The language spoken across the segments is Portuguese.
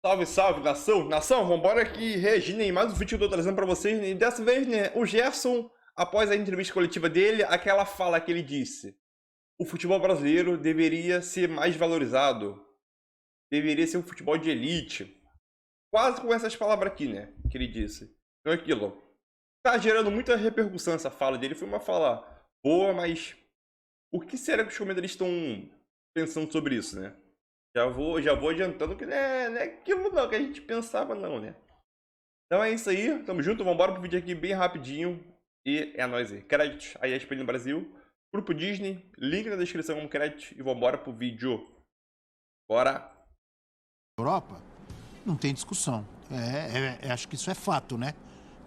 Salve, salve, nação! Nação, vambora aqui reagindo em mais um vídeo que eu tô trazendo pra vocês. E dessa vez, né, o Gerson, após a entrevista coletiva dele, aquela fala que ele disse: o futebol brasileiro deveria ser mais valorizado, deveria ser um futebol de elite. Quase com essas palavras aqui, né, que ele disse. Então aquilo, tá gerando muita repercussão essa fala dele. Foi uma fala boa, mas o que será que os comentaristas estão pensando sobre isso, né? Já vou adiantando que não é aquilo não que a gente pensava não, né? Então é isso aí, tamo junto, vambora pro vídeo aqui bem rapidinho. E é nóis aí. Créditos aí ESPN no Brasil, Grupo Disney, link na descrição como crédito e vambora pro vídeo. Bora! Europa, não tem discussão. Acho que isso é fato, né?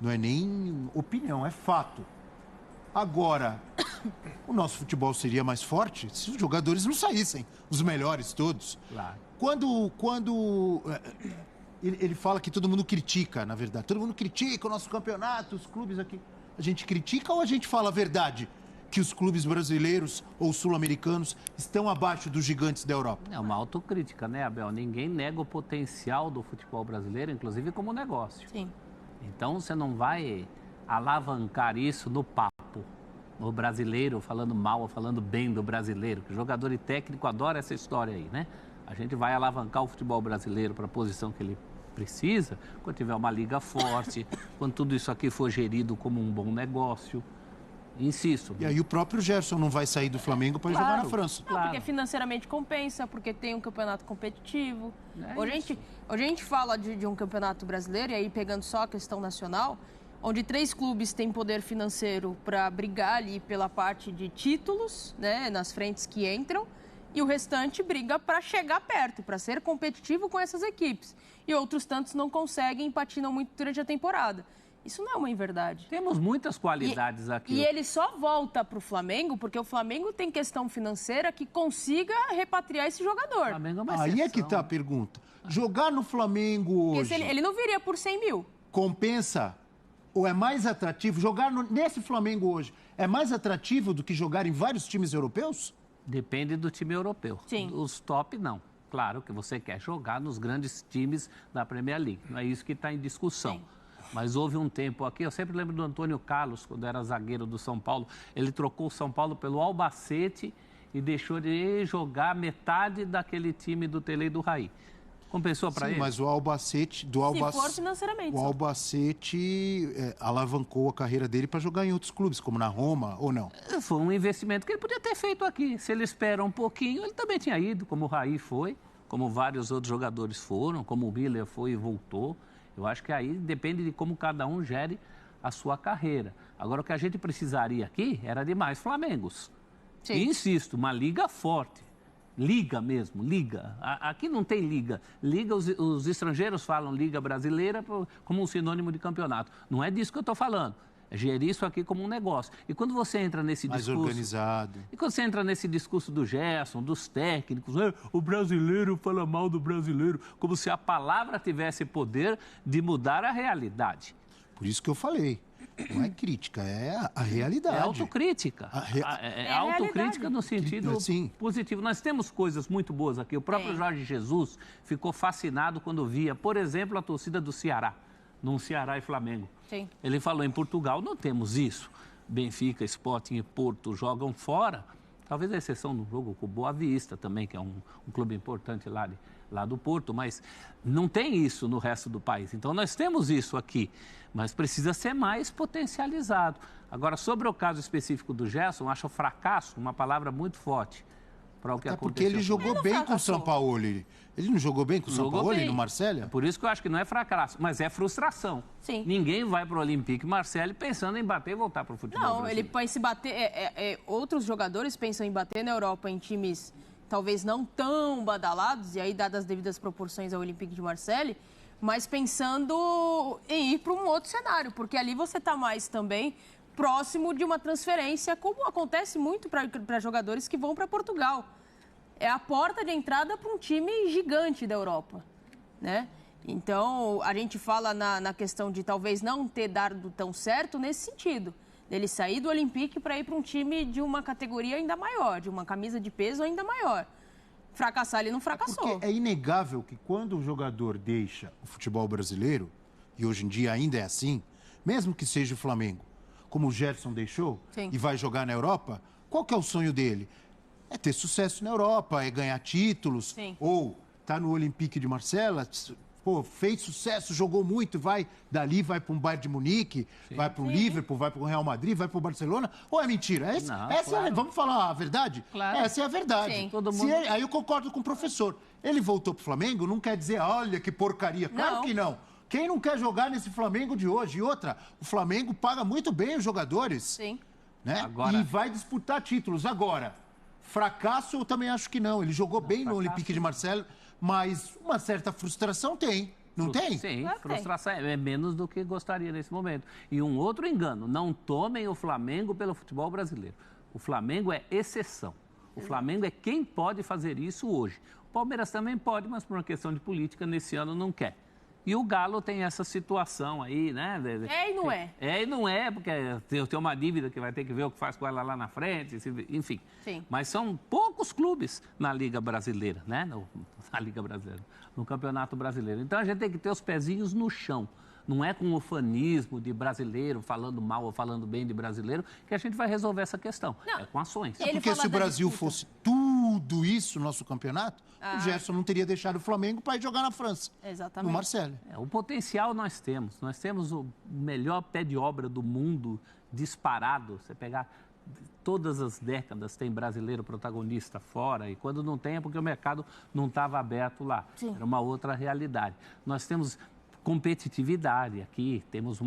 Não é nem opinião, é fato. Agora, o nosso futebol seria mais forte se os jogadores não saíssem, os melhores todos. Claro. Quando ele fala que todo mundo critica, na verdade. Todo mundo critica o nosso campeonato, os clubes aqui. A gente critica ou a gente fala a verdade? Que os clubes brasileiros ou sul-americanos estão abaixo dos gigantes da Europa? É uma autocrítica, né, Abel? Ninguém nega o potencial do futebol brasileiro, inclusive como negócio. Sim. Então você não vai alavancar isso no papo. O brasileiro falando mal ou falando bem do brasileiro. Que o jogador e técnico adora essa história aí, né? A gente vai alavancar o futebol brasileiro para a posição que ele precisa quando tiver uma liga forte, quando tudo isso aqui for gerido como um bom negócio. Insisto. E aí o próprio Gerson não vai sair do Flamengo para jogar na França. Não, porque financeiramente compensa, porque tem um campeonato competitivo. Hoje a gente fala de um campeonato brasileiro, e aí pegando só a questão nacional, onde 3 clubes têm poder financeiro para brigar ali pela parte de títulos, né, nas frentes que entram, e o restante briga para chegar perto, para ser competitivo com essas equipes. E outros tantos não conseguem e patinam muito durante a temporada. Isso não é uma inverdade. Temos muitas qualidades aqui. E ele só volta para o Flamengo porque o Flamengo tem questão financeira que consiga repatriar esse jogador. Flamengo é uma Aí exceção. é que tá a pergunta. Jogar no Flamengo hoje... Ele não viria por 100 mil. Compensa ou é mais atrativo? Jogar nesse Flamengo hoje é mais atrativo do que jogar em vários times europeus? Depende do time europeu. Sim. Os top, não. Claro que você quer jogar nos grandes times da Premier League. Não é isso que está em discussão. Sim. Mas houve um tempo aqui, eu sempre lembro do Antônio Carlos, quando era zagueiro do São Paulo. Ele trocou o São Paulo pelo Albacete e deixou de jogar metade daquele time do Tele e do Raí. Compensou para ele? Mas o Albacete... Se for financeiramente. O Albacete alavancou a carreira dele para jogar em outros clubes, como na Roma, ou não? Foi um investimento que ele podia ter feito aqui. Se ele espera um pouquinho, ele também tinha ido, como o Raí foi, como vários outros jogadores foram, como o Miller foi e voltou. Eu acho que aí depende de como cada um gere a sua carreira. Agora, o que a gente precisaria aqui era de mais Flamengos. Sim. E insisto, uma liga forte. Liga mesmo, liga. Aqui não tem liga. Liga, os estrangeiros falam liga brasileira como um sinônimo de campeonato. Não é disso que eu estou falando. É gerir isso aqui como um negócio. E quando você entra nesse mais discurso... organizado. E quando você entra nesse discurso do Gerson, dos técnicos, o brasileiro fala mal do brasileiro, como se a palavra tivesse poder de mudar a realidade. Por isso que eu falei. Não é crítica, é a realidade. É autocrítica. É autocrítica no sentido positivo. Nós temos coisas muito boas aqui. O próprio Jorge Jesus ficou fascinado quando via, por exemplo, a torcida do Ceará, num Ceará e Flamengo. Sim. Ele falou, em Portugal não temos isso. Benfica, Sporting e Porto jogam fora. Talvez a exceção do jogo com o Boa Vista também, que é um clube importante lá do Porto, mas não tem isso no resto do país. Então, nós temos isso aqui, mas precisa ser mais potencializado. Agora, sobre o caso específico do Gerson, acho fracasso uma palavra muito forte para o que aconteceu. Porque ele jogou bem com o São Paulo. Ele não jogou bem com o São Paulo no Marcélia? Por isso que eu acho que não é fracasso, mas é frustração. Sim. Ninguém vai para o Olympique Marseille pensando em bater e voltar para o futebol Não, brasileiro. ele vai se bater... outros jogadores pensam em bater na Europa em times talvez não tão badalados, e aí dadas as devidas proporções ao Olympique de Marseille, mas pensando em ir para um outro cenário, porque ali você está mais também próximo de uma transferência, como acontece muito para jogadores que vão para Portugal. É a porta de entrada para um time gigante da Europa, né? Então, a gente fala na questão de talvez não ter dado tão certo nesse sentido. Dele sair do Olympique para ir para um time de uma categoria ainda maior, de uma camisa de peso ainda maior. fracassar, ele não fracassou. Porque é inegável que quando o jogador deixa o futebol brasileiro, e hoje em dia ainda é assim, mesmo que seja o Flamengo, como o Gerson deixou, Sim. e vai jogar na Europa, qual que é o sonho dele? É ter sucesso na Europa, é ganhar títulos, Sim. ou tá no Olympique de Marselha, pô, fez sucesso, jogou muito, dali vai para um Bayern de Munique, vai para o Liverpool, vai para o Real Madrid, vai para o Barcelona, ou é mentira? Vamos falar a verdade? Claro. Essa é a verdade. Sim. Todo mundo... Aí eu concordo com o professor. Ele voltou pro Flamengo, não quer dizer, olha que porcaria. Claro Não. que não. Quem não quer jogar nesse Flamengo de hoje? E outra, o Flamengo paga muito bem os jogadores. Sim. Né? Agora- E vai disputar títulos. Agora, fracasso eu também acho que não. Ele jogou bem no Olympique de Marselha, mas uma certa frustração tem. Não tem? Sim, Claro que tem. frustração é menos do que gostaria nesse momento. E um outro engano, não tomem o Flamengo pelo futebol brasileiro. O Flamengo é exceção. O Flamengo é quem pode fazer isso hoje. O Palmeiras também pode, mas por uma questão de política, nesse ano não quer. E o Galo tem essa situação aí, né? É e não é. É e não é, porque tem uma dívida que vai ter que ver o que faz com ela lá na frente, enfim. Sim. Mas são poucos clubes na Liga Brasileira, né? Na Liga Brasileira, no Campeonato Brasileiro. Então a gente tem que ter os pezinhos no chão. Não é com o ufanismo de brasileiro, falando mal ou falando bem de brasileiro, que a gente vai resolver essa questão. Não. É com ações. Ele Porque fala se o da Brasil disputa. fosse tudo isso, nosso campeonato, o Gerson não teria deixado o Flamengo para ir jogar na França. Exatamente. No Marcelo. O potencial nós temos. Nós temos o melhor pé de obra do mundo disparado. Você pegar todas as décadas tem brasileiro protagonista fora e quando não tem é porque o mercado não estava aberto lá. Sim. Era uma outra realidade. Nós temos competitividade aqui, temos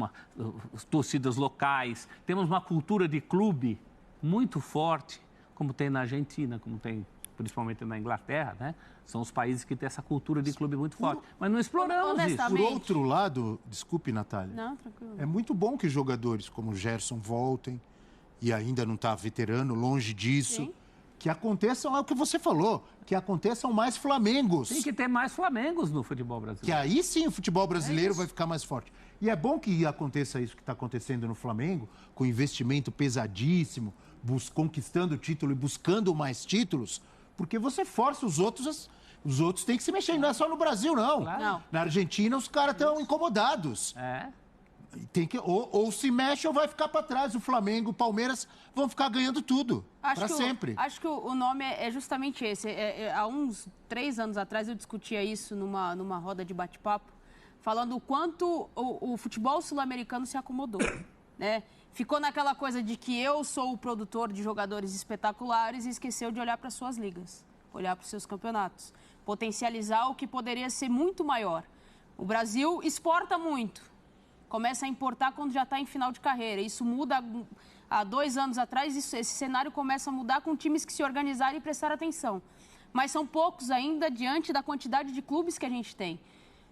torcidas locais, temos uma cultura de clube muito forte, como tem na Argentina, como tem principalmente na Inglaterra, né? São os países que têm essa cultura de clube muito forte. Mas não exploramos isso. Por outro lado, desculpe, Natália, Não, tranquilo. é muito bom que jogadores como o Gerson voltem e ainda não está veterano, longe disso. Sim. Que aconteçam, é o que você falou, que aconteçam mais Flamengos. Tem que ter mais Flamengos no futebol Que brasileiro. aí sim o futebol brasileiro vai ficar mais forte. E é bom que aconteça isso que está acontecendo no Flamengo, com investimento pesadíssimo, conquistando título e buscando mais títulos, porque você força os outros têm que se mexer. Não é só no Brasil, não. Claro. Não. Na Argentina, os caras estão incomodados. É. Tem que, ou se mexe ou vai ficar para trás. O Flamengo, o Palmeiras vão ficar ganhando tudo. Para sempre. Acho que o nome é justamente esse. Há uns 3 anos atrás eu discutia isso numa roda de bate-papo, falando o quanto o futebol sul-americano se acomodou, né? Ficou naquela coisa de que eu sou o produtor de jogadores espetaculares e esqueceu de olhar para suas ligas, olhar para os seus campeonatos, potencializar o que poderia ser muito maior. O Brasil exporta muito. Começa a importar quando já está em final de carreira. Isso muda há 2 anos atrás, esse cenário começa a mudar com times que se organizarem e prestar atenção. Mas são poucos ainda diante da quantidade de clubes que a gente tem.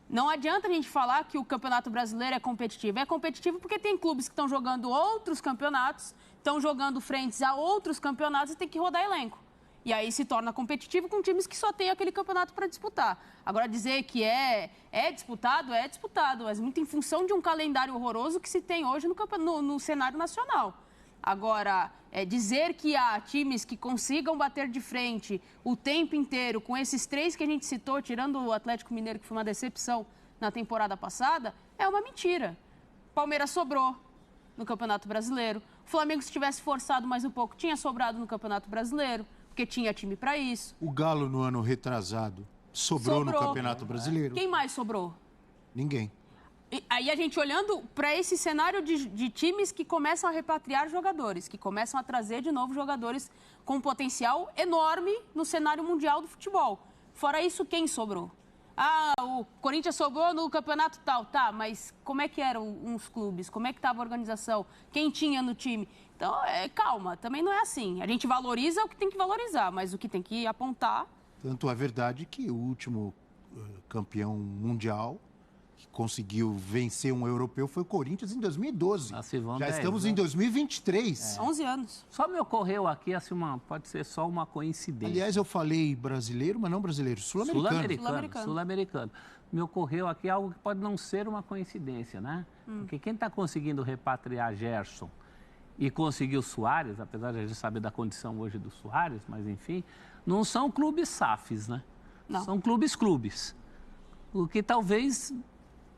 Não adianta a gente falar que o Campeonato Brasileiro é competitivo. É competitivo porque tem clubes que estão jogando outros campeonatos, estão jogando frentes a outros campeonatos e tem que rodar elenco. E aí se torna competitivo com times que só têm aquele campeonato para disputar. Agora, dizer que é disputado, mas muito em função de um calendário horroroso que se tem hoje no cenário nacional. Agora, dizer que há times que consigam bater de frente o tempo inteiro com esses 3 que a gente citou, tirando o Atlético Mineiro, que foi uma decepção na temporada passada, é uma mentira. Palmeiras sobrou no Campeonato Brasileiro. O Flamengo, se tivesse forçado mais um pouco, tinha sobrado no Campeonato Brasileiro, porque tinha time para isso. O Galo, no ano retrasado, sobrou no Campeonato Brasileiro. Quem mais sobrou? Ninguém. E aí a gente olhando para esse cenário de times que começam a repatriar jogadores, que começam a trazer de novo jogadores com um potencial enorme no cenário mundial do futebol. Fora isso, quem sobrou? Ah, o Corinthians sobrou no campeonato tal, tá, mas como é que eram uns clubes? Como é que estava a organização? Quem tinha no time? Então, calma, também não é assim. A gente valoriza o que tem que valorizar, mas o que tem que apontar... Tanto é verdade que o último campeão mundial que conseguiu vencer um europeu foi o Corinthians em 2012. Já estamos em 2023. 11 anos. Só me ocorreu aqui, assim, pode ser só uma coincidência. Aliás, eu falei brasileiro, mas não brasileiro, sul-americano. Sul-americano. Me ocorreu aqui algo que pode não ser uma coincidência, né? Porque quem está conseguindo repatriar Gerson e conseguiu Soares, apesar de a gente saber da condição hoje do Soares, mas enfim, não são clubes SAFs, né? Não. São clubes. O que talvez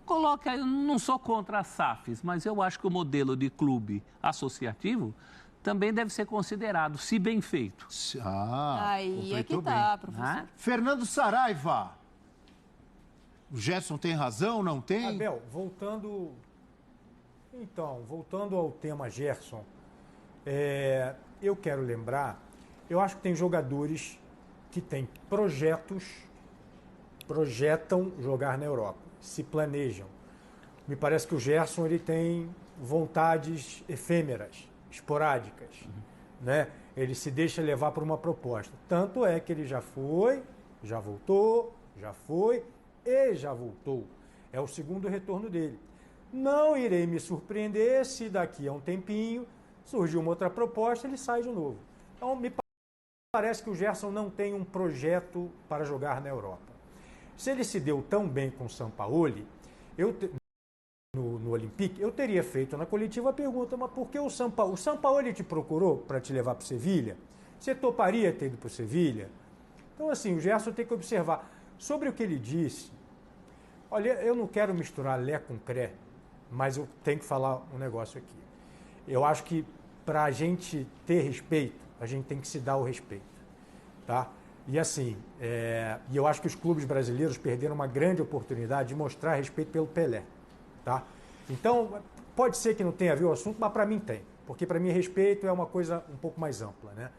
coloque, eu não sou contra as SAFs, mas eu acho que o modelo de clube associativo também deve ser considerado, se bem feito. Aí é que tá, professor. Fernando Saraiva. O Gerson tem razão, não tem? Abel, voltando ao tema Gerson, eu quero lembrar, eu acho que tem jogadores que têm projetam jogar na Europa, se planejam. Me parece que o Gerson ele tem vontades efêmeras, esporádicas, né? Ele se deixa levar por uma proposta. Tanto é que ele já foi, já voltou, já foi e já voltou. É o segundo retorno dele. Não irei me surpreender se daqui a um tempinho surgir uma outra proposta, ele sai de novo. Então, me parece que o Gerson não tem um projeto para jogar na Europa. Se ele se deu tão bem com o Sampaoli, no Olympique, eu teria feito na coletiva a pergunta, mas por que o Sampaoli te procurou para te levar para o Sevilha? Você toparia ter ido para o Sevilha? Então, assim, o Gerson tem que observar. Sobre o que ele disse, olha, eu não quero misturar Lé com Cré, mas eu tenho que falar um negócio aqui. Eu acho que para a gente ter respeito, a gente tem que se dar o respeito, tá? E assim, e eu acho que os clubes brasileiros perderam uma grande oportunidade de mostrar respeito pelo Pelé, tá? Então, pode ser que não tenha a ver o assunto, mas para mim tem, porque para mim respeito é uma coisa um pouco mais ampla, né?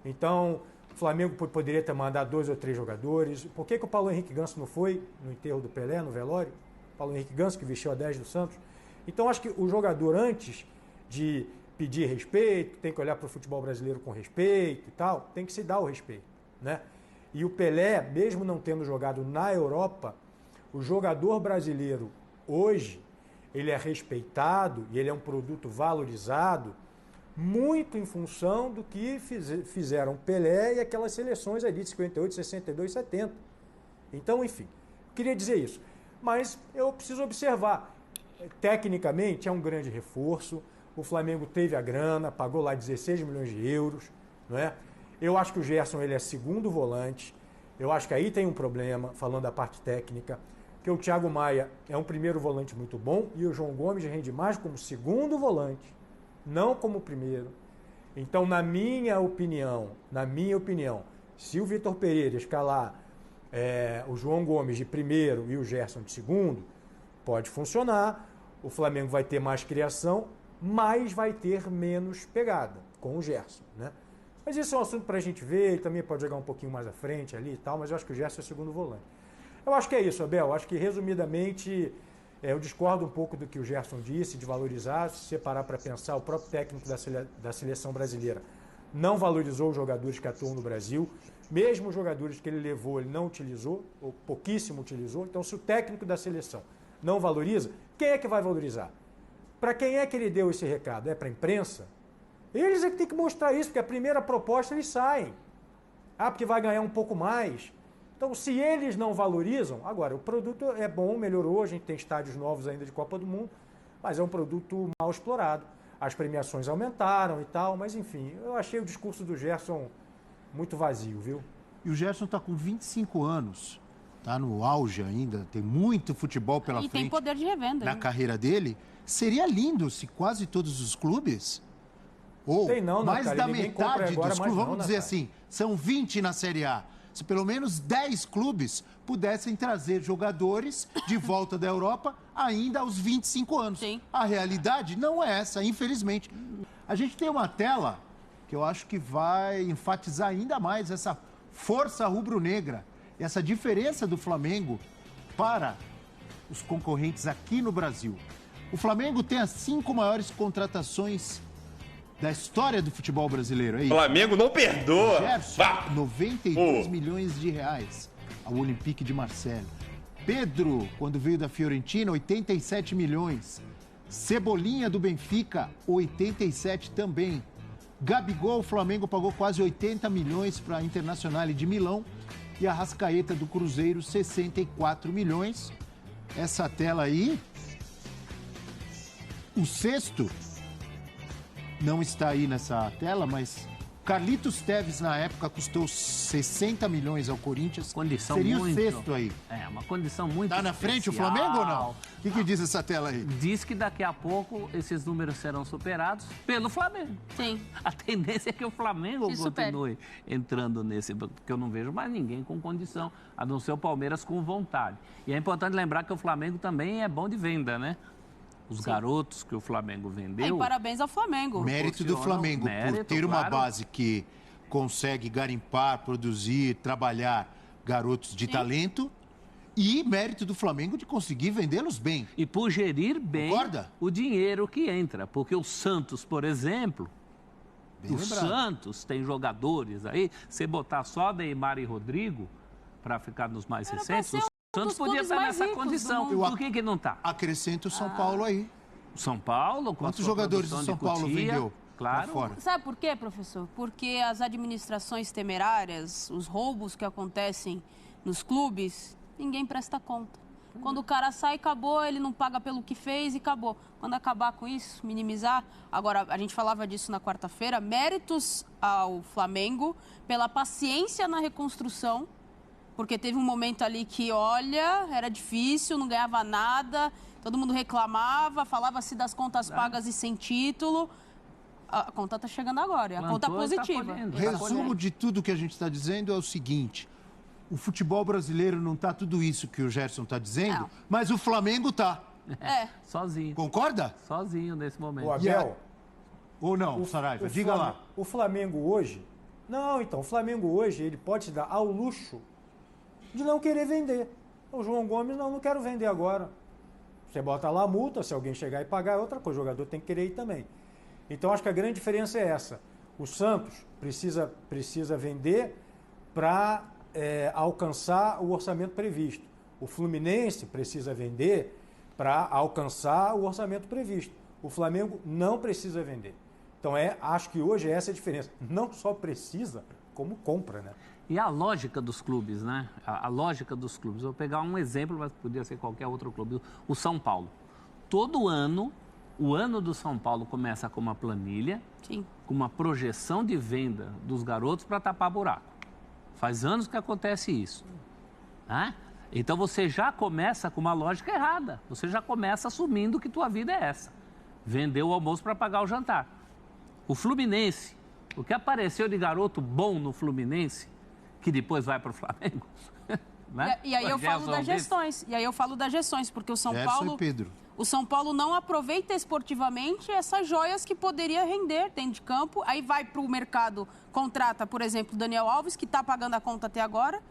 Então, o Flamengo poderia ter mandado 2 ou 3 jogadores. Por que o Paulo Henrique Ganso não foi no enterro do Pelé, no velório? Paulo Henrique Ganso, que vestiu a 10 do Santos. Então, acho que o jogador, antes de pedir respeito, tem que olhar para o futebol brasileiro com respeito e tal, tem que se dar o respeito, né? E o Pelé, mesmo não tendo jogado na Europa, o jogador brasileiro hoje, ele é respeitado e ele é um produto valorizado muito em função do que fizeram Pelé e aquelas seleções ali de 58, 62, 70. Então, enfim, queria dizer isso. Mas eu preciso observar, tecnicamente é um grande reforço, o Flamengo teve a grana, pagou lá 16 milhões de euros, não é? Eu acho que o Gerson ele é segundo volante, eu acho que aí tem um problema, falando da parte técnica, que o Thiago Maia é um primeiro volante muito bom e o João Gomes rende mais como segundo volante, não como primeiro. Então, na minha opinião, se o Vitor Pereira escalar o João Gomes de primeiro e o Gerson de segundo, pode funcionar, o Flamengo vai ter mais criação, mas vai ter menos pegada com o Gerson, né? Mas isso é um assunto para a gente ver, ele também pode jogar um pouquinho mais à frente ali e tal, mas eu acho que o Gerson é o segundo volante. Eu acho que é isso, Abel. Eu acho que, resumidamente, eu discordo um pouco do que o Gerson disse, de valorizar, se separar para pensar, o próprio técnico da seleção brasileira não valorizou os jogadores que atuam no Brasil, mesmo os jogadores que ele levou, ele não utilizou, ou pouquíssimo utilizou. Então, se o técnico da seleção não valoriza, quem é que vai valorizar? Para quem é que ele deu esse recado? É para a imprensa? Eles é que tem que mostrar isso, porque a primeira proposta eles saem. Porque vai ganhar um pouco mais. Então, se eles não valorizam, agora, o produto é bom, melhorou, a gente tem estádios novos ainda de Copa do Mundo, mas é um produto mal explorado. As premiações aumentaram e tal, mas enfim, eu achei o discurso do Gerson muito vazio, viu? E o Gerson está com 25 anos, está no auge ainda, tem muito futebol pela frente. E tem poder de revenda. Na carreira dele. Seria lindo se quase todos os clubes, ou mais da metade dos clubes, vamos dizer assim, são 20 na Série A, se pelo menos 10 clubes pudessem trazer jogadores de volta da Europa ainda aos 25 anos. Sim. A realidade não é essa, infelizmente. A gente tem uma tela que eu acho que vai enfatizar ainda mais essa força rubro-negra, essa diferença do Flamengo para os concorrentes aqui no Brasil. O Flamengo tem as 5 maiores contratações da história do futebol brasileiro. É isso. Flamengo não perdoa. Gerson, 92 milhões de reais ao Olympique de Marseille. Pedro, quando veio da Fiorentina, 87 milhões. Cebolinha do Benfica, 87 também. Gabigol, o Flamengo pagou quase 80 milhões para a Internacional de Milão. E a Arrascaeta do Cruzeiro, 64 milhões. Essa tela aí, o sexto, não está aí nessa tela, mas Carlitos Tevez, na época, custou 60 milhões ao Corinthians. Condição Seria muito... o sexto aí. É, uma condição muito Tá na frente o Flamengo ou não? O que diz essa tela aí? Diz que daqui a pouco esses números serão superados pelo Flamengo. Sim. A tendência é que o Flamengo Se supere. continue entrando nesse, porque eu não vejo mais ninguém com condição, a não ser o Palmeiras com vontade. E é importante lembrar que o Flamengo também é bom de venda, né? Os garotos que o Flamengo vendeu... E parabéns ao Flamengo. Mérito do Flamengo, por Mérito, ter uma claro. base que consegue garimpar, produzir, trabalhar garotos de talento. E mérito do Flamengo de conseguir vendê-los bem. E por gerir bem Concorda? o dinheiro que entra. Porque o Santos, por exemplo, Bem o lembrado. Santos tem jogadores aí, você botar só Neymar e Rodrigo, para ficar nos mais Era pra recentes, ser o um Santos dos podia clubes estar mais nessa ricos do condição. mundo. Por que não está? Acrescenta o São Paulo aí. São Paulo, com a Quantos sua jogadores do produção São de Paulo Cotia, vendeu claro. lá fora? Sabe por quê, professor? Porque as administrações temerárias, os roubos que acontecem nos clubes, ninguém presta conta. Quando o cara sai, acabou, ele não paga pelo que fez e acabou. Quando acabar com isso, minimizar... Agora, a gente falava disso na quarta-feira, méritos ao Flamengo pela paciência na reconstrução, porque teve um momento ali que, olha, era difícil, não ganhava nada, todo mundo reclamava, falava-se das contas pagas e sem título. A conta está chegando agora, é a conta Plantou e tá positiva. colhendo. Resumo de tudo que a gente está dizendo é o seguinte: o futebol brasileiro não está tudo isso que o Gerson está dizendo, Não. mas o Flamengo tá. É, Sozinho. Concorda? Sozinho nesse momento. O Abel, Ou não, Saraiva? Diga lá. O Flamengo hoje... Não, então, o Flamengo hoje, ele pode se dar ao luxo de não querer vender. O João Gomes, não quero vender agora. Você bota lá a multa, se alguém chegar e pagar, é outra coisa. O jogador tem que querer ir também. Então, acho que a grande diferença é essa. O Santos precisa vender para alcançar o orçamento previsto. O Fluminense precisa vender para alcançar o orçamento previsto. O Flamengo não precisa vender. Então, acho que hoje essa é a diferença. Não só precisa, como compra, né? E a lógica dos clubes, né? A lógica dos clubes. Eu vou pegar um exemplo, mas podia ser qualquer outro clube. O São Paulo. Todo ano, o ano do São Paulo começa com uma planilha, sim. com uma projeção de venda dos garotos para tapar buraco. Faz anos que acontece isso. Né? Então você já começa com uma lógica errada. Você já começa assumindo que tua vida é essa. Vender o almoço para pagar o jantar. O Fluminense, o que apareceu de garoto bom no Fluminense, que depois vai para o Flamengo. Né? E aí eu falo das gestões. E aí eu falo das gestões, porque o São Gerson Paulo... e Pedro. O São Paulo não aproveita esportivamente essas joias que poderia render dentro de campo. Aí vai para o mercado, contrata, por exemplo, o Daniel Alves, que está pagando a conta até agora.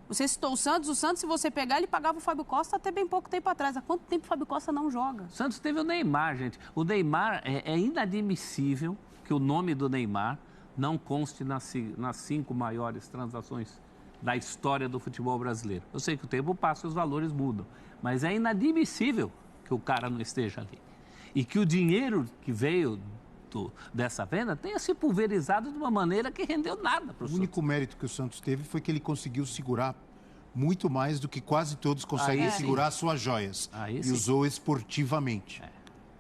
Você citou o Santos, se você pegar, ele pagava o Fábio Costa até bem pouco tempo atrás. Há quanto tempo o Fábio Costa não joga? O Santos teve o Neymar, gente. O Neymar, é inadmissível que o nome do Neymar não conste nas 5 maiores transações da história do futebol brasileiro. Eu sei que o tempo passa e os valores mudam, mas é inadmissível que o cara não esteja ali. E que o dinheiro que veio dessa venda tenha se pulverizado de uma maneira que rendeu nada para o O único mérito que o Santos teve foi que ele conseguiu segurar muito mais do que quase todos conseguem Aí sim. segurar suas joias. Aí E sim. usou esportivamente.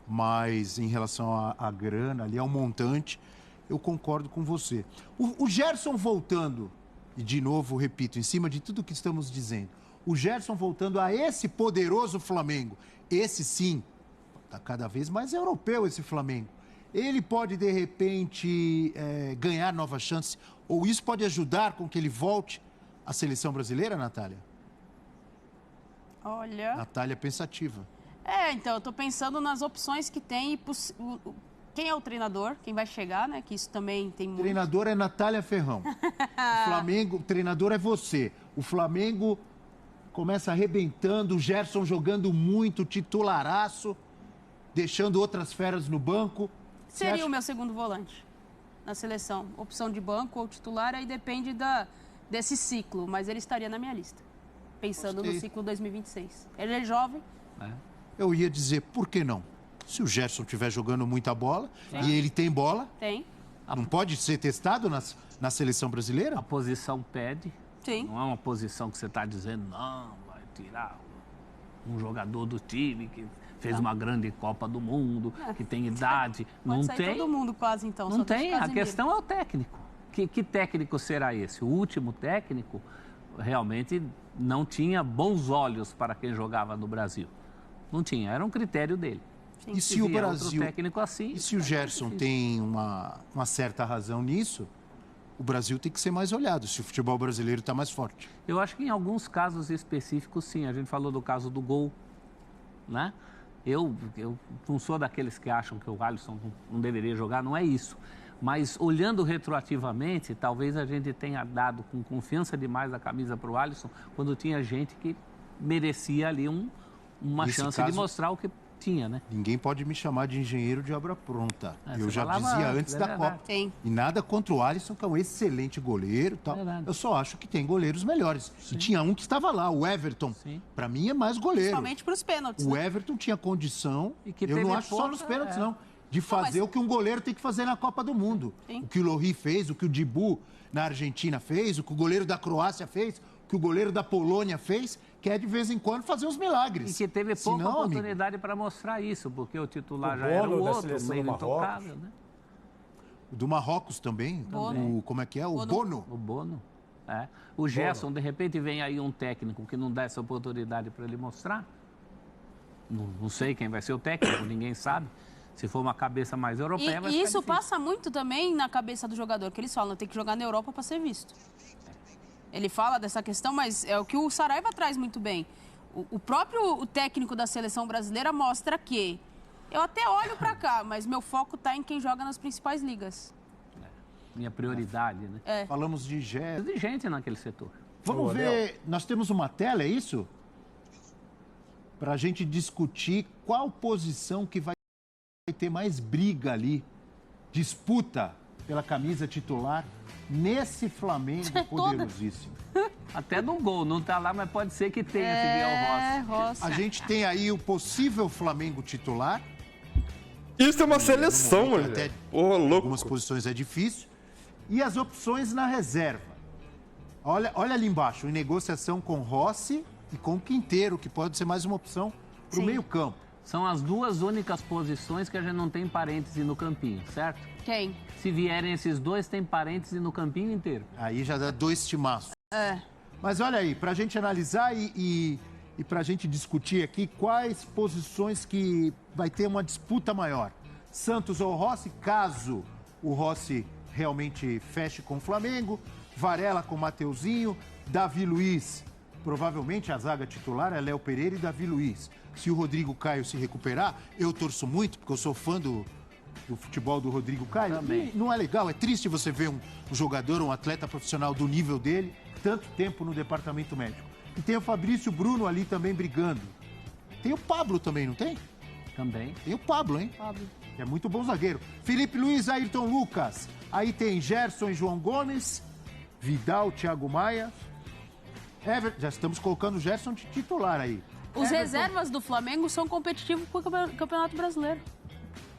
Mas em relação à grana, ali ao montante, eu concordo com você. O Gerson voltando, e de novo, repito, em cima de tudo que estamos dizendo, o Gerson voltando a esse poderoso Flamengo, esse sim, está cada vez mais europeu esse Flamengo. Ele pode, de repente, ganhar novas chances, ou isso pode ajudar com que ele volte à seleção brasileira, Natália? Olha... Natália pensativa. Então, eu estou pensando nas opções que tem. Quem é o treinador? Quem vai chegar, né? Que isso também tem muito. O treinador é Natália Ferrão. O Flamengo, o treinador é você. O Flamengo começa arrebentando, o Gerson jogando muito, titularaço, deixando outras feras no banco. Seria o meu segundo volante na seleção. Opção de banco ou titular, aí depende desse ciclo. Mas ele estaria na minha lista. Pensando Gostei. no ciclo 2026. Ele é jovem. Eu ia dizer, por que não? Se o Gerson estiver jogando muita bola, e ele tem bola, Tem. não pode ser testado na seleção brasileira? A posição pede. Sim. Não é uma posição que você está dizendo, não, vai tirar um jogador do time que fez uma grande Copa do Mundo, que tem idade. Pode Não sair tem. todo mundo quase, então. Não só deixa tem. o A Casemiro. questão é o técnico. Que técnico será esse? O último técnico realmente não tinha bons olhos para quem jogava no Brasil. Não tinha, era um critério dele. E se o via Brasil... outro técnico assim, E se o Gerson tem uma certa razão nisso, o Brasil tem que ser mais olhado, se o futebol brasileiro está mais forte. eu acho que em alguns casos específicos, sim. A gente falou do caso do gol, né? Eu não sou daqueles que acham que o Alisson não deveria jogar, não é isso. Mas olhando retroativamente, talvez a gente tenha dado com confiança demais a camisa para o Alisson, quando tinha gente que merecia ali uma Nesse chance caso, de mostrar o que tinha, né? Ninguém pode me chamar de engenheiro de obra pronta. Eu você já falava dizia antes, antes é da verdade. Copa. Sim. E nada contra o Alisson, que é um excelente goleiro e tal. Verdade. Eu só acho que tem goleiros melhores. E tinha um que estava lá, o Everton. Sim. Para mim é mais goleiro. Principalmente para os pênaltis. O né? Everton tinha condição, E que eu teve não acho só pouca, nos pênaltis, é. não, de fazer mas- o que um goleiro tem que fazer na Copa do Mundo. Sim. O que o Lohri fez, o que o Dibu na Argentina fez, o que o goleiro da Croácia fez, o que o goleiro da Polônia fez, que é de vez em quando fazer uns milagres. E que teve pouca Senão, amigo, oportunidade para mostrar isso, porque o titular O já era Bono o da outro, seleção meio do Marrocos. intocável, né? o do Marrocos também. Bono. Como é que é? O Bono. Bono. O Bono. É. O Gerson, de repente, vem aí um técnico que não dá essa oportunidade para ele mostrar. Não sei quem vai ser o técnico, ninguém sabe. Se for uma cabeça mais europeia, vai E ficar isso difícil. passa muito também na cabeça do jogador, que eles falam, tem que jogar na Europa para ser visto. Ele fala dessa questão, mas é o que o Saraiva traz muito bem. O próprio técnico da seleção brasileira mostra que eu até olho para cá, mas meu foco está em quem joga nas principais ligas. Minha prioridade, né? Falamos de Gerson. De gente naquele setor. Vamos Ô, ver, nós temos uma tela, é isso? Para a gente discutir qual posição que vai ter mais briga ali, disputa pela camisa titular nesse Flamengo poderosíssimo. Até no gol, não tá lá, mas pode ser que tenha se vier o Rossi. Rossi. A gente tem aí o possível Flamengo titular. Isso é uma seleção, mano. Até Ô, louco. algumas posições é difícil. E as opções na reserva. Olha ali embaixo, em negociação com Rossi e com Quinteiro, que pode ser mais uma opção para o Sim. meio-campo. São as duas únicas posições que a gente não tem parêntese no campinho, certo? Quem? Se vierem esses dois, tem parêntese no campinho inteiro. Aí já dá 2 timaços. É. Mas olha aí, para a gente analisar e para a gente discutir aqui quais posições que vai ter uma disputa maior. Santos ou Rossi, caso o Rossi realmente feche com o Flamengo. Varela com Mateuzinho. Davi Luiz, provavelmente a zaga titular é Léo Pereira e Davi Luiz. Se o Rodrigo Caio se recuperar, eu torço muito, porque eu sou fã do futebol do Rodrigo Caio. Também. E não é legal, é triste você ver um jogador, um atleta profissional do nível dele, tanto tempo no departamento médico. E tem o Fabrício Bruno ali também brigando. Tem o Pablo também, não tem? Também. Tem o Pablo, hein? Pablo. Que é muito bom zagueiro. Felipe Luiz, Ayrton Lucas. Aí tem Gerson e João Gomes. Vidal, Thiago Maia. Já estamos colocando o Gerson de titular aí. Os reservas do Flamengo são competitivos com o Campeonato Brasileiro.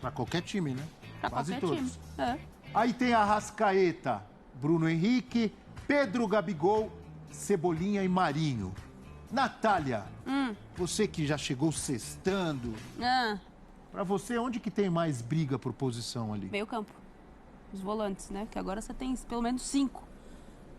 Para qualquer time, né? Para Quase qualquer todos. time. É. Aí tem a Arrascaeta, Bruno Henrique, Pedro Gabigol, Cebolinha e Marinho. Natália, você que já chegou sextando, Ah, para você, onde que tem mais briga por posição ali? meio campo. Os volantes, né? Que agora você tem pelo menos 5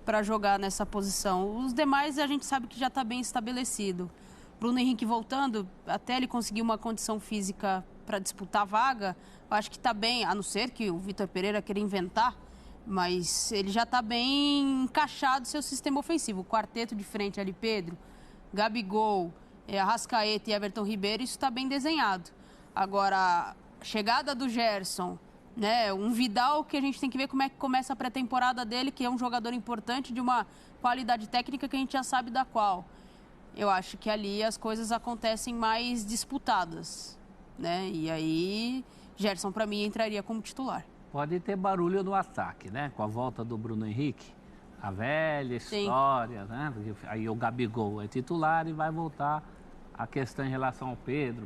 para jogar nessa posição. Os demais a gente sabe que já está bem estabelecido. Bruno Henrique voltando, até ele conseguir uma condição física para disputar a vaga, eu acho que está bem, a não ser que o Vitor Pereira queira inventar, mas ele já está bem encaixado seu sistema ofensivo. O quarteto de frente ali, Pedro, Gabigol, Arrascaeta e Everton Ribeiro, isso está bem desenhado. Agora, a chegada do Gerson, né, um Vidal que a gente tem que ver como é que começa a pré-temporada dele, que é um jogador importante, de uma qualidade técnica que a gente já sabe da qual. Eu acho que ali as coisas acontecem mais disputadas, né? E aí, Gerson, para mim, entraria como titular. Pode ter barulho no ataque, né? Com a volta do Bruno Henrique. A velha Sim. história, né? Aí o Gabigol é titular e vai voltar a questão em relação ao Pedro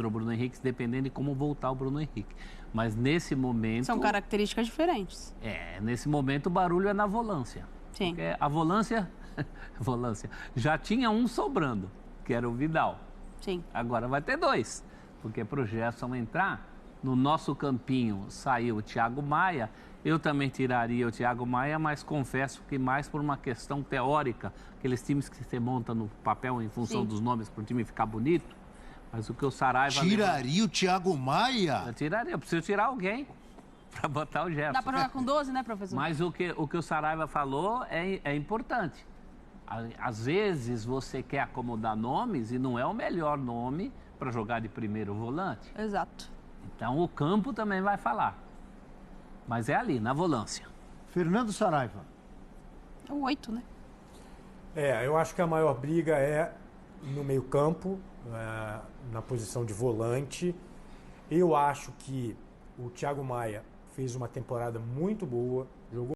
ou Bruno Henrique, dependendo de como voltar o Bruno Henrique. Mas nesse momento... São características diferentes. Nesse momento o barulho é na volância. Sim. Porque a volância já tinha um sobrando, que era o Vidal. Sim. Agora vai ter 2, porque para o Gerson entrar, no nosso campinho saiu o Thiago Maia, eu também tiraria o Thiago Maia, mas confesso que mais por uma questão teórica, aqueles times que você monta no papel em função dos nomes para o time ficar bonito, mas o que o Saraiva... Tiraria o Thiago Maia? Eu tiraria, eu preciso tirar alguém para botar o Gerson. Dá para jogar com 12, né, professor? Mas o que o Saraiva falou é importante. Às vezes você quer acomodar nomes e não é o melhor nome para jogar de primeiro volante. Exato. Então o campo também vai falar. Mas é ali, na volância. Fernando Saraiva. É o 8, né? Eu acho que a maior briga é no meio-campo, na posição de volante. Eu acho que o Thiago Maia fez uma temporada muito boa, jogou.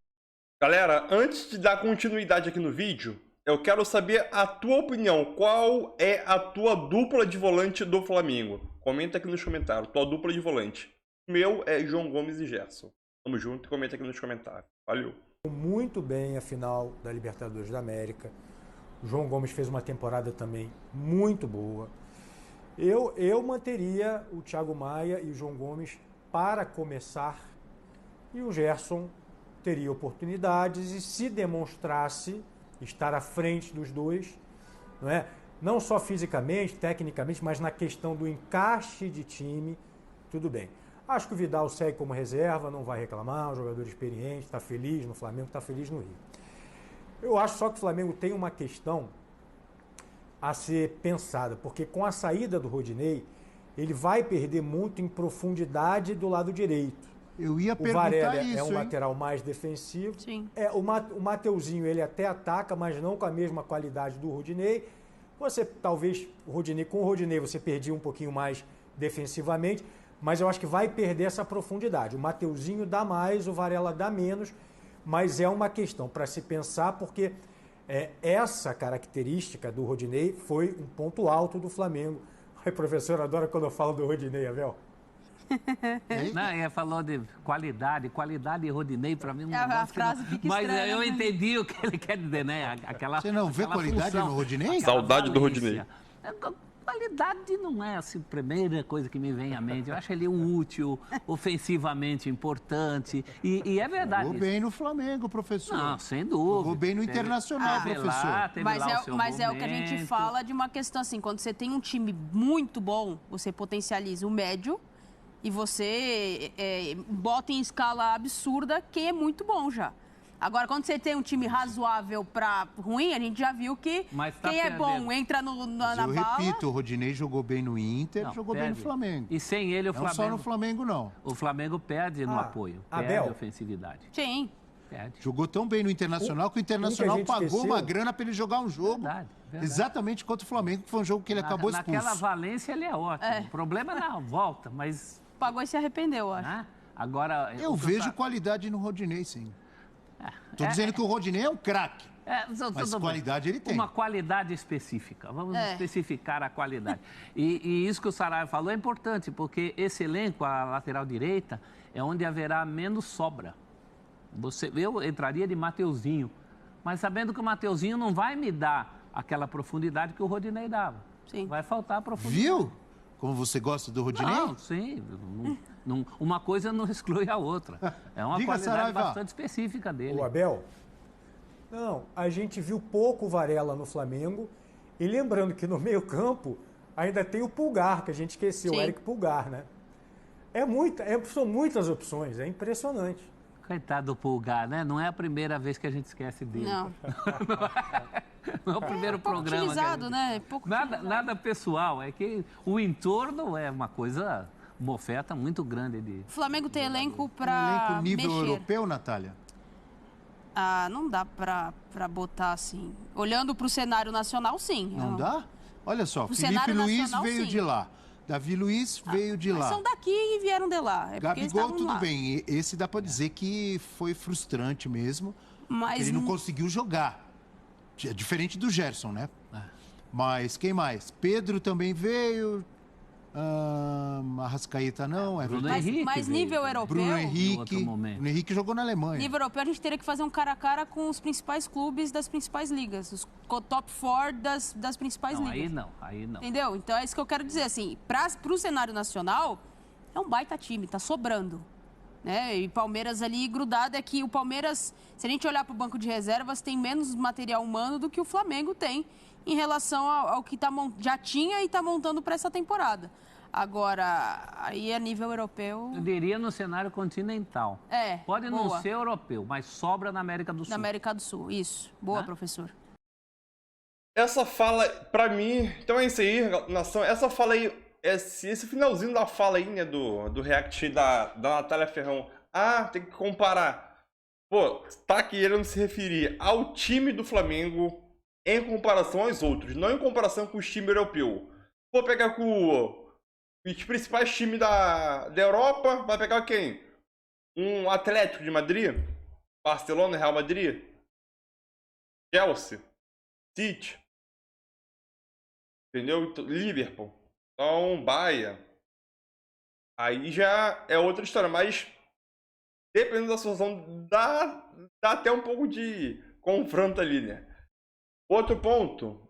Galera, antes de dar continuidade aqui no vídeo, eu quero saber a tua opinião. Qual é a tua dupla de volante do Flamengo? Comenta aqui nos comentários, tua dupla de volante. O meu é João Gomes e Gerson. Tamo junto e comenta aqui nos comentários. Valeu. Muito bem a final da Libertadores da América. O João Gomes fez uma temporada também muito boa. Eu manteria o Thiago Maia e o João Gomes para começar. E o Gerson teria oportunidades e se demonstrasse estar à frente dos dois, não é? Não só fisicamente, tecnicamente, mas na questão do encaixe de time, tudo bem. Acho que o Vidal segue como reserva, não vai reclamar, um jogador experiente, está feliz no Flamengo, está feliz no Rio. Eu acho só que o Flamengo tem uma questão a ser pensada, porque com a saída do Rodinei, ele vai perder muito em profundidade do lado direito. Eu ia O perguntar Varela isso, é um hein? lateral mais defensivo. Sim. O Mateuzinho, ele até ataca, mas não com a mesma qualidade do Rodinei. Você, talvez, com o Rodinei, você perdia um pouquinho mais defensivamente, mas eu acho que vai perder essa profundidade. O Mateuzinho dá mais, o Varela dá menos, mas é uma questão para se pensar, porque essa característica do Rodinei foi um ponto alto do Flamengo. Ai, professor, adora quando eu falo do Rodinei, Abel. Não, ele falou de qualidade e Rodinei, para mim, A frase fica mas estranha, eu né? entendi o que ele quer dizer, né? Você não vê qualidade no Rodinei? Saudade do Rodinei. Qualidade não é assim, a primeira coisa que me vem à mente. Eu acho ele útil, ofensivamente importante. E é verdade. Jogou bem no Flamengo, professor. Não, sem dúvida. Jogou bem no Internacional, professor. Mas é o que a gente fala de uma questão assim, quando você tem um time muito bom, você potencializa o médio e você bota em escala absurda quem é muito bom já. Agora, quando você tem um time razoável para ruim, a gente já viu que quem é bom entra na bala. Repito, o Rodinei jogou bem no Inter, jogou bem no Flamengo. E sem ele, o Flamengo... Não só no Flamengo, não. O Flamengo perde no apoio, perde ofensividade. Sim. Perde. Jogou tão bem no Internacional que o Internacional pagou uma grana para ele jogar um jogo. Verdade. Exatamente contra o Flamengo, que foi um jogo que ele acabou expulso. Naquela Valência ele é ótimo. O problema é na volta, mas... Pagou e se arrependeu, eu acho. Né? Agora... Eu vejo qualidade no Rodinei, sim. Estou dizendo que o Rodinei é um craque. Mas qualidade ele tem. Uma qualidade específica. Vamos especificar a qualidade. E isso que o Saraiva falou é importante, porque esse elenco, a lateral direita, é onde haverá menos sobra. Eu entraria de Mateuzinho, mas sabendo que o Mateuzinho não vai me dar aquela profundidade que o Rodinei dava. Sim. Vai faltar profundidade. Viu? Como você gosta do Rodinei? Não, sim. Uma coisa não exclui a outra. É uma qualidade Saraiva. bastante específica dele. O Abel? Não, a gente viu pouco o Varela no Flamengo. E lembrando que no meio-campo ainda tem o Pulgar, que a gente esqueceu, o Eric Pulgar, né? São muitas opções, é impressionante. Coitado do Pulgar, né? Não é a primeira vez que a gente esquece dele. Não. Não é o primeiro programa. Utilizado, né? Pouco nada pessoal, é que o entorno é uma coisa, uma oferta muito grande de... O Flamengo tem elenco para elenco nível mexer. europeu, Natália? Não dá para botar assim. Olhando para o cenário nacional, sim. Não dá? Olha só, Pro Felipe cenário Luiz nacional, veio sim. de lá. Davi Luiz veio de Mas lá. são daqui e vieram de lá. Gabigol, tudo bem. Esse dá para dizer que foi frustrante mesmo. Mas ele não conseguiu jogar. Diferente do Gerson, né? Mas quem mais? Pedro também veio. Arrascaeta não, é Bruno verdade. Henrique mas nível veio, europeu... Bruno em outro Henrique. momento. Bruno Henrique jogou na Alemanha. Nível europeu, a gente teria que fazer um cara a cara com os principais clubes das principais ligas. Os top 4 das principais Não, ligas. aí não. Entendeu? Então é isso que eu quero dizer, assim, para o cenário nacional, é um baita time, tá sobrando. Né? E Palmeiras ali grudado é que o Palmeiras, se a gente olhar para o banco de reservas, tem menos material humano do que o Flamengo tem em relação ao que já tinha e está montando para essa temporada. Agora, aí a nível europeu... Eu diria no cenário continental. Pode não ser europeu, mas sobra na América do Sul. Na América do Sul, isso. Boa, professor. Essa fala, pra mim... Então é isso aí, nação. Essa fala aí, esse finalzinho da fala aí, né, do react da Natália Ferrão. Tem que comparar. Pô, tá querendo se referir ao time do Flamengo em comparação aos outros, não em comparação com o time europeu. Vou pegar com os principais times da Europa, vai pegar quem? Um Atlético de Madrid, Barcelona, Real Madrid, Chelsea, City, entendeu? Liverpool, então Bayern. Aí já é outra história, mas dependendo da situação, dá até um pouco de confronto ali, né? Outro ponto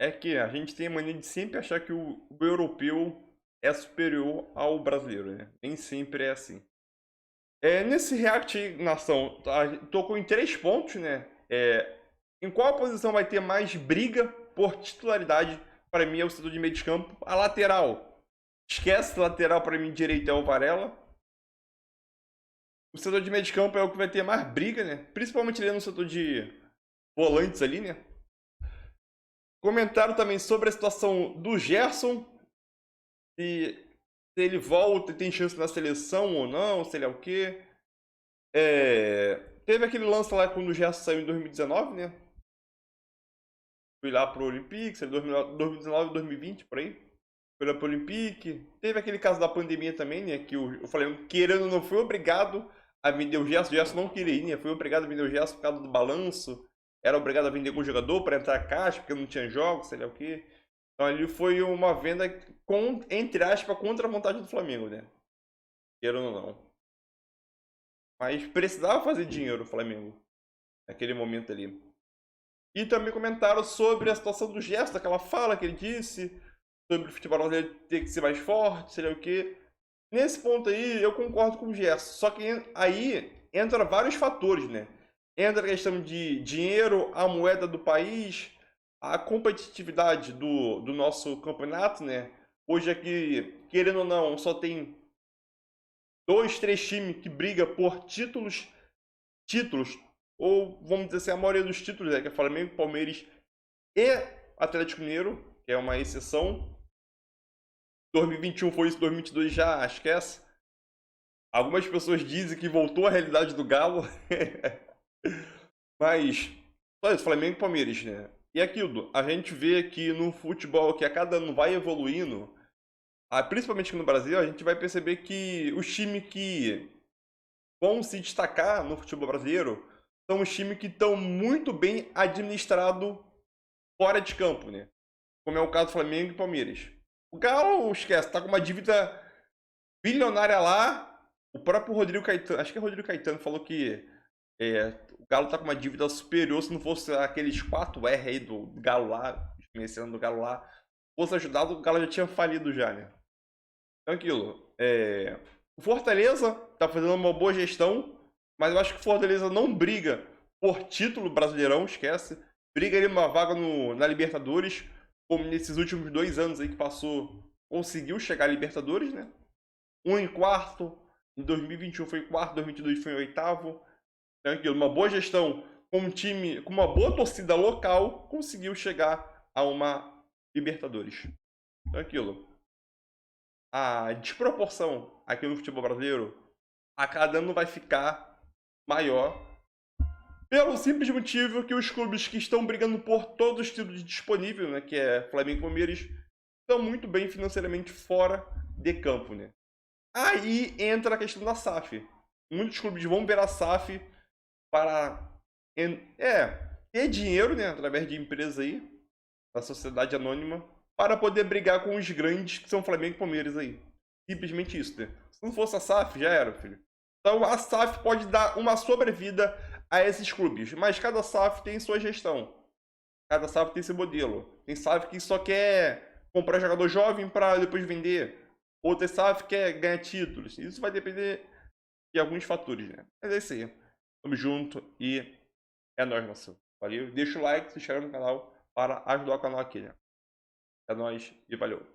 é que a gente tem a mania de sempre achar que o europeu é superior ao brasileiro, né? Nem sempre é assim. Nesse react, nação, tocou em 3 pontos, né? Em qual posição vai ter mais briga por titularidade? Para mim é o setor de meio de campo. A lateral. Esquece, lateral para mim direito é o Varela. O setor de meio de campo é o que vai ter mais briga, né? Principalmente ali no setor de volantes ali, né? Comentaram também sobre a situação do Gerson. Se ele volta e tem chance na seleção ou não, se ele é o quê. Teve aquele lance lá quando o Gerson saiu em 2019, né? Fui lá pro Olympique, 2019, 2020, por aí. Foi lá pro Olympique. Teve aquele caso da pandemia também, né? Que eu falei, querendo ou não, foi obrigado a vender o Gerson. O Gerson não queria ir, né? Foi obrigado a vender o Gerson por causa do balanço. Era obrigado a vender com o jogador para entrar a caixa, porque não tinha jogos, sei lá o quê. Então ali foi uma venda, entre aspas, contra a vontade do Flamengo, né? Querendo ou não. Mas precisava fazer dinheiro o Flamengo naquele momento ali. E também comentaram sobre a situação do Gerson, aquela fala que ele disse sobre o futebol brasileiro ter que ser mais forte, sei lá o quê. Nesse ponto aí, eu concordo com o Gerson. Só que aí entra vários fatores, né? Entra a questão de dinheiro, a moeda do país, a competitividade do nosso campeonato, né? Hoje aqui, querendo ou não, só tem 2, 3 times que brigam por títulos, ou vamos dizer assim, a maioria dos títulos, né? Que é Flamengo, Palmeiras e Atlético Mineiro, que é uma exceção. 2021 foi isso, 2022 já esquece. Algumas pessoas dizem que voltou à realidade do Galo. Mas, só isso, Flamengo e Palmeiras, né? E aquilo, a gente vê que no futebol que a cada ano vai evoluindo, principalmente aqui no Brasil, a gente vai perceber que os times que vão se destacar no futebol brasileiro são os times que estão muito bem administrados fora de campo, né? Como é o caso do Flamengo e Palmeiras. O Galo, esquece, tá com uma dívida bilionária lá. O próprio Rodrigo Caetano, acho que é Rodrigo Caetano, falou que o Galo tá com uma dívida superior. Se não fosse aqueles 4R aí do Galo lá, conhecendo do Galo lá, fosse ajudado, o Galo já tinha falido já, né? Então aquilo, o Fortaleza tá fazendo uma boa gestão, mas eu acho que o Fortaleza não briga por título brasileirão, esquece. Briga ali uma vaga na Libertadores, como nesses últimos 2 anos aí que passou, conseguiu chegar à Libertadores, né? 1 em quarto, em 2021 foi em quarto, 2022 foi em oitavo. Então, aquilo, uma boa gestão com um time, com uma boa torcida local, conseguiu chegar a uma Libertadores. Então, aquilo. A desproporção aqui no futebol brasileiro, a cada ano vai ficar maior, pelo simples motivo que os clubes que estão brigando por todos os títulos disponíveis, né, que é Flamengo e Palmeiras, estão muito bem financeiramente fora de campo, né? Aí entra a questão da SAF. Muitos clubes vão ver a SAF para ter dinheiro, né, através de empresas aí, da sociedade anônima, para poder brigar com os grandes que são Flamengo e Palmeiras aí. Simplesmente isso, né? Se não fosse a SAF, já era, filho. Então a SAF pode dar uma sobrevida a esses clubes, mas cada SAF tem sua gestão. Cada SAF tem seu modelo. Tem SAF que só quer comprar jogador jovem para depois vender. Outra SAF quer ganhar títulos. Isso vai depender de alguns fatores, né? Mas é isso aí. Tamo junto e é nóis, nação. Valeu. Deixa o like, se inscreve no canal para ajudar o canal aqui, né? É nóis e valeu.